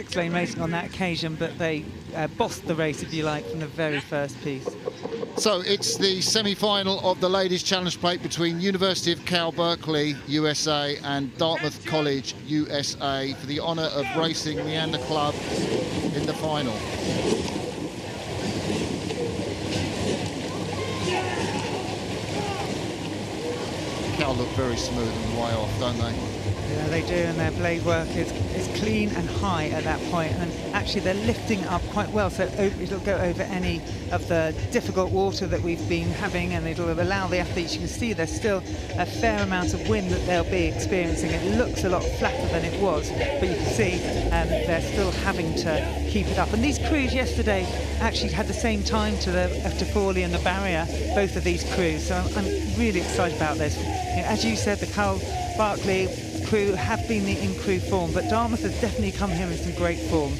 six-lane racing on that occasion, but they bossed the race, if you like, from the very first piece. So it's the semi-final of the Ladies Challenge Plate between University of Cal Berkeley, USA, and Dartmouth College, USA, for the honour of racing Leander Club in the final. Cal look very smooth and way off, don't they? Yeah, they do, and their blade work is clean and high at that point, and actually they're lifting up quite well, so it'll go over any of the difficult water that we've been having, and it'll allow the athletes, you can see there's still a fair amount of wind that they'll be experiencing. It looks a lot flatter than it was, but you can see they're still having to keep it up. And these crews yesterday actually had the same time to Fawley and the barrier, both of these crews, so I'm really excited about this. You know, as you said, the Cal Berkeley crew have been the in-crew form, but Dartmouth has definitely come here in some great form.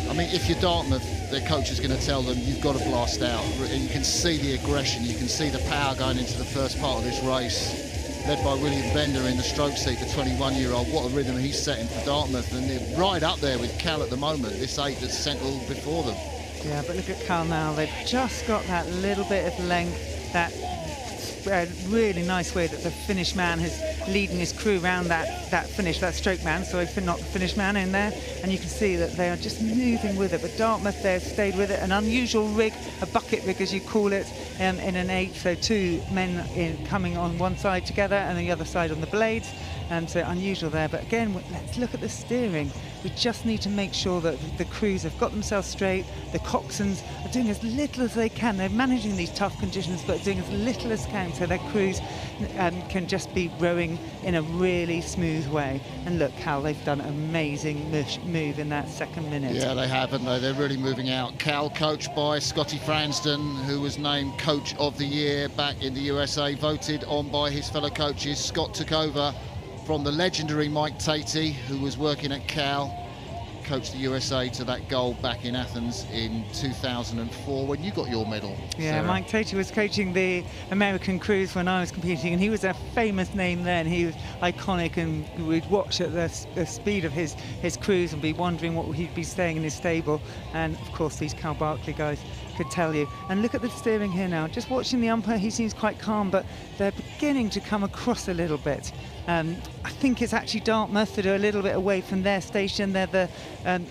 I mean, if you're Dartmouth, their coach is going to tell them you've got to blast out. You can see the aggression, you can see the power going into the first part of this race, led by William Bender in the stroke seat, the 21-year-old. What a rhythm he's setting for Dartmouth, and they're right up there with Cal at the moment, this 8 that's sent all before them. Yeah, but look at Cal now. They've just got that little bit of length, that really nice way that the Finnish man is leading his crew around that finish, that stroke man, sorry, not the Finnish man in there, and you can see that they are just moving with it. But Dartmouth, they've stayed with it. An unusual rig, a bucket rig as you call it, in an 8, so 2 men coming on one side together and the other side on the blades, and so unusual there. But again, let's look at the steering. We just need to make sure that the crews have got themselves straight. The coxswains are doing as little as they can. They're managing these tough conditions, but doing as little as can, so their crews can just be rowing in a really smooth way. And look how they've done an amazing move in that second minute. Yeah, they have, haven't they? They're really moving out. Cal, coached by Scotty Fransden, who was named Coach of the Year back in the USA, voted on by his fellow coaches. Scott took over from the legendary Mike Tatey, who was working at Cal, coached the USA to that gold back in Athens in 2004 when you got your medal. Yeah, Sarah. Mike Tatey was coaching the American crews when I was competing, and he was a famous name then. He was iconic, and we'd watch at the speed of his crews and be wondering what he'd be saying in his stable. And of course these Cal Berkeley guys could tell you. And look at the steering here now. Just watching the umpire, he seems quite calm, but they're beginning to come across a little bit. I think it's actually Dartmouth that are a little bit away from their station. They're the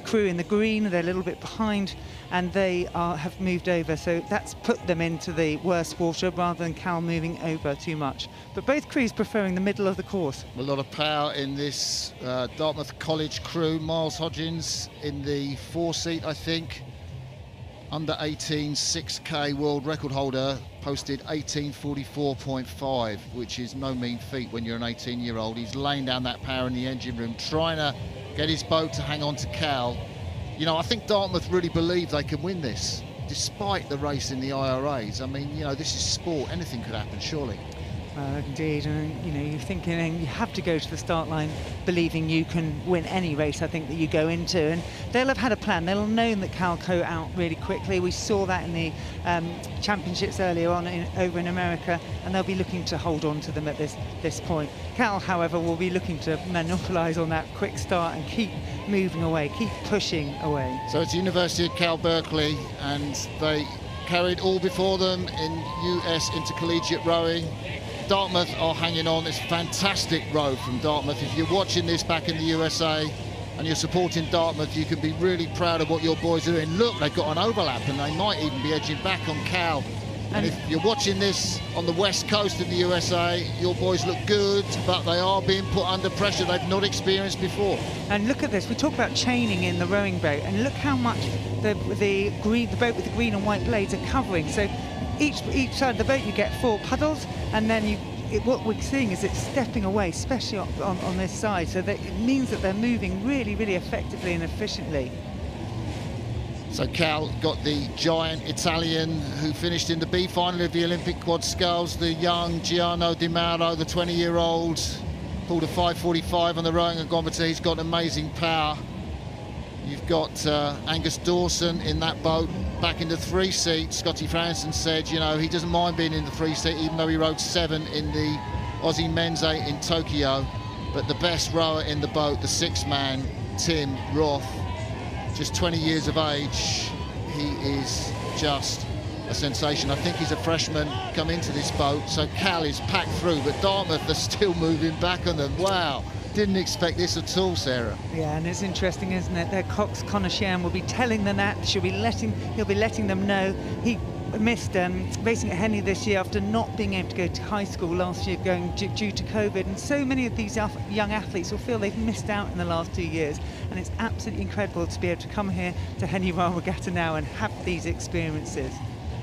crew in the green. They're a little bit behind, and they have moved over. So that's put them into the worst water rather than Cal moving over too much. But both crews preferring the middle of the course. A lot of power in this Dartmouth College crew. Miles Hodgins in the 4-seat, I think. Under 18 6K world record holder, posted 18:44.5, which is no mean feat when you're an 18-year-old. He's laying down that power in the engine room, trying to get his boat to hang on to Cal. You know, I think Dartmouth really believe they can win this, despite the race in the IRAs. I mean, you know, this is sport. Anything could happen, surely. Indeed, and you know, you're thinking, and you have to go to the start line believing you can win any race, I think, that you go into, and they'll have had a plan. They'll have known that Cal go out really quickly. We saw that in the championships earlier on over in America, and they'll be looking to hold on to them at this point. Cal, however, will be looking to monopolise on that quick start and keep moving away, keep pushing away. So it's University of Cal Berkeley, and they carried all before them in US intercollegiate rowing. Dartmouth are hanging on. It's a fantastic row from Dartmouth. If you're watching this back in the USA and you're supporting Dartmouth, you can be really proud of what your boys are doing. Look, they've got an overlap, and they might even be edging back on Cal. And if you're watching this on the west coast in the USA, your boys look good, but they are being put under pressure they've not experienced before. And look at this. We talk about chaining in the rowing boat, and look how much the boat with the green and white blades are covering. So each side of the boat you get 4 puddles, and then what we're seeing is it's stepping away, especially on this side. So that it means that they're moving really, really effectively and efficiently. So Cal got the giant Italian who finished in the B final of the Olympic quad sculls, the young Giano Di Mauro, the 20-year-old, pulled a 5:45 on the rowing agometer. He's got amazing power. You've got Angus Dawson in that boat back in the 3-seat. Scotty Fransden said, you know, he doesn't mind being in the 3-seat, even though he rowed 7 in the Aussie Men's 8 in Tokyo. But the best rower in the boat, the 6-man, Tim Roth, just 20 years of age. He is just a sensation. I think he's a freshman come into this boat, so Cal is packed through, but Dartmouth are still moving back on them. Wow, didn't expect this at all, Sarah. Yeah, and it's interesting, isn't it? Their cox Conashian will be telling the Nat, he'll be letting them know. He missed racing at Henley this year after not being able to go to high school last year due to COVID, and so many of these young athletes will feel they've missed out in the last 2 years, and it's absolutely incredible to be able to come here to Henley Royal Regatta now and have these experiences.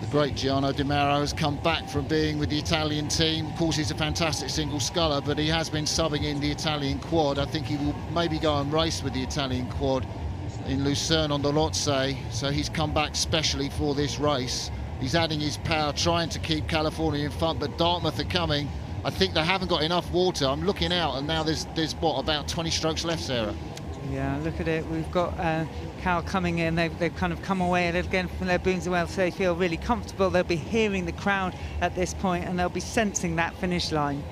The great Giano Di Mauro has come back from being with the Italian team. Of course, he's a fantastic single sculler, but he has been subbing in the Italian quad. I think he will maybe go and race with the Italian quad in Lucerne on the Lotse, so he's come back specially for this race. He's adding his power, trying to keep California in front, but Dartmouth are coming. I think they haven't got enough water. I'm looking out, and now there's what, about 20 strokes left, Sarah? Yeah, look at it. We've got Cal coming in. They've kind of come away a little again from their booms as well, so they feel really comfortable. They'll be hearing the crowd at this point, and they'll be sensing that finish line.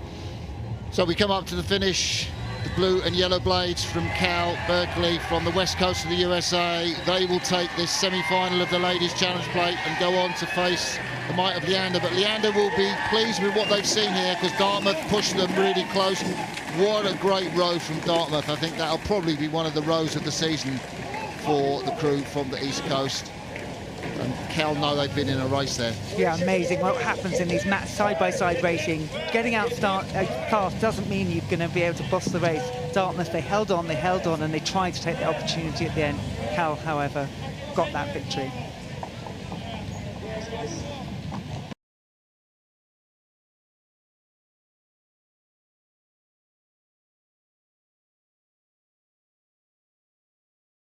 So we come up to the finish. The blue and yellow blades from Cal, Berkeley, from the west coast of the USA. They will take this semi-final of the Ladies Challenge Plate and go on to face the might of Leander. But Leander will be pleased with what they've seen here, because Dartmouth pushed them really close. What a great row from Dartmouth. I think that'll probably be one of the rows of the season for the crew from the East Coast. And Cal know they've been in a race there. Yeah, amazing what happens in these side-by-side racing. Getting out fast doesn't mean you're going to be able to boss the race. Dartmouth, they held on, and they tried to take the opportunity at the end. Cal, however, got that victory.